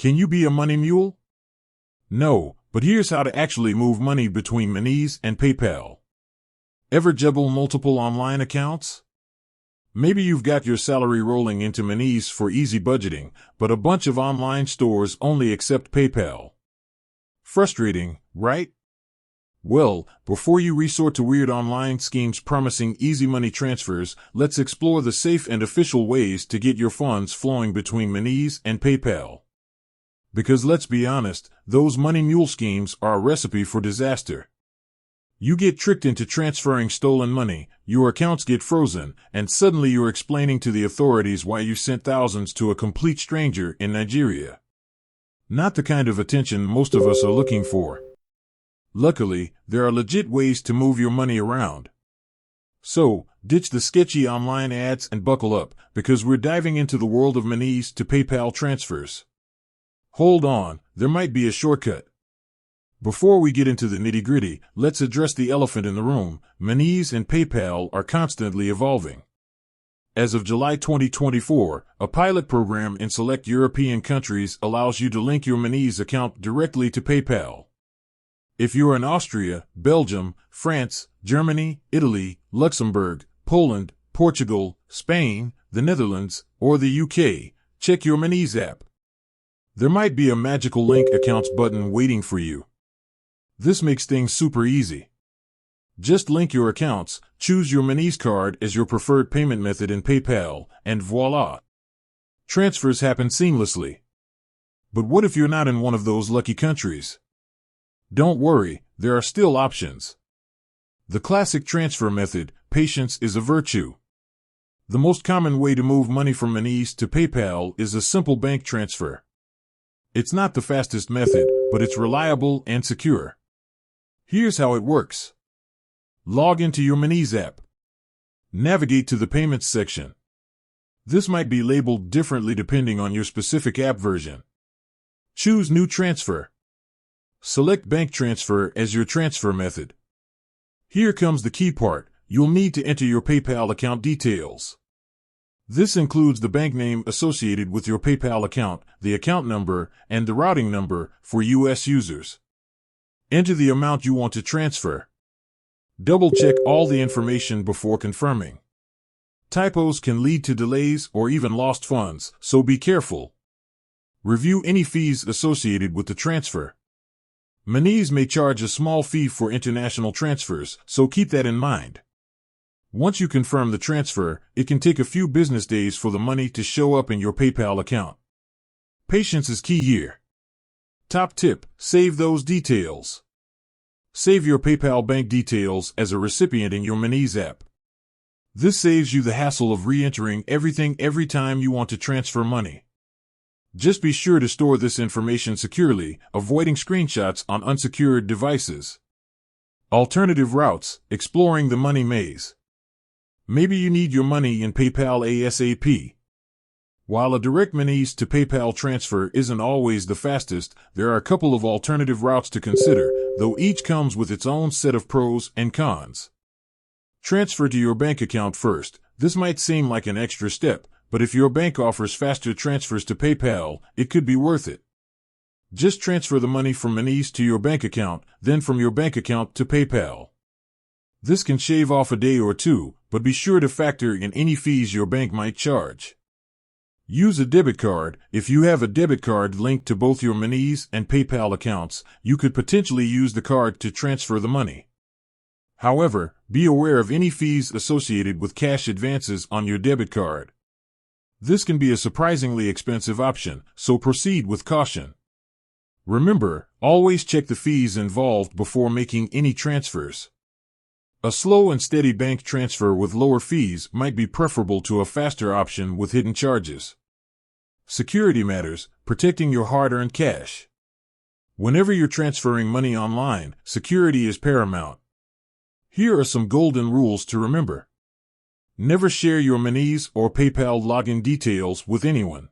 Can you be a money mule? No, but here's how to actually move money between Monese and PayPal. Ever juggle multiple online accounts? Maybe you've got your salary rolling into Monese for easy budgeting, but a bunch of online stores only accept PayPal. Frustrating, right? Well, before you resort to weird online schemes promising easy money transfers, let's explore the safe and official ways to get your funds flowing between Monese and PayPal. Because let's be honest, those money mule schemes are a recipe for disaster. You get tricked into transferring stolen money, your accounts get frozen, and suddenly you're explaining to the authorities why you sent thousands to a complete stranger in Nigeria. Not the kind of attention most of us are looking for. Luckily, there are legit ways to move your money around. So, ditch the sketchy online ads and buckle up, because we're diving into the world of Monese to PayPal transfers. Hold on, there might be a shortcut. Before we get into the nitty-gritty, let's address the elephant in the room. Monese and PayPal are constantly evolving. As of July 2024, a pilot program in select European countries allows you to link your Monese account directly to PayPal. If you're in Austria, Belgium, France, Germany, Italy, Luxembourg, Poland, Portugal, Spain, the Netherlands, or the UK, check your Monese app. There might be a magical link accounts button waiting for you. This makes things super easy. Just link your accounts, choose your Monese card as your preferred payment method in PayPal, and voila! Transfers happen seamlessly. But what if you're not in one of those lucky countries? Don't worry, there are still options. The classic transfer method, patience is a virtue. The most common way to move money from Monese to PayPal is a simple bank transfer. It's not the fastest method, but it's reliable and secure. Here's how it works. Log into your Monese app. Navigate to the Payments section. This might be labeled differently depending on your specific app version. Choose New Transfer. Select Bank Transfer as your transfer method. Here comes the key part. You'll need to enter your PayPal account details. This includes the bank name associated with your PayPal account, the account number, and the routing number for U.S. users. Enter the amount you want to transfer. Double-check all the information before confirming. Typos can lead to delays or even lost funds, so be careful. Review any fees associated with the transfer. Monese may charge a small fee for international transfers, so keep that in mind. Once you confirm the transfer, it can take a few business days for the money to show up in your PayPal account. Patience is key here. Top tip, save those details. Save your PayPal bank details as a recipient in your Monese app. This saves you the hassle of re-entering everything every time you want to transfer money. Just be sure to store this information securely, avoiding screenshots on unsecured devices. Alternative routes, exploring the money maze. Maybe you need your money in PayPal ASAP. While a direct Monese to PayPal transfer isn't always the fastest, there are a couple of alternative routes to consider, though each comes with its own set of pros and cons. Transfer to your bank account first. This might seem like an extra step, but if your bank offers faster transfers to PayPal, it could be worth it. Just transfer the money from Monese to your bank account, then from your bank account to PayPal. This can shave off a day or two, but be sure to factor in any fees your bank might charge. Use a debit card. If you have a debit card linked to both your Monese and PayPal accounts, you could potentially use the card to transfer the money. However, be aware of any fees associated with cash advances on your debit card. This can be a surprisingly expensive option, so proceed with caution. Remember, always check the fees involved before making any transfers. A slow and steady bank transfer with lower fees might be preferable to a faster option with hidden charges. Security matters, protecting your hard-earned cash. Whenever you're transferring money online, security is paramount. Here are some golden rules to remember. Never share your Monese or PayPal login details with anyone.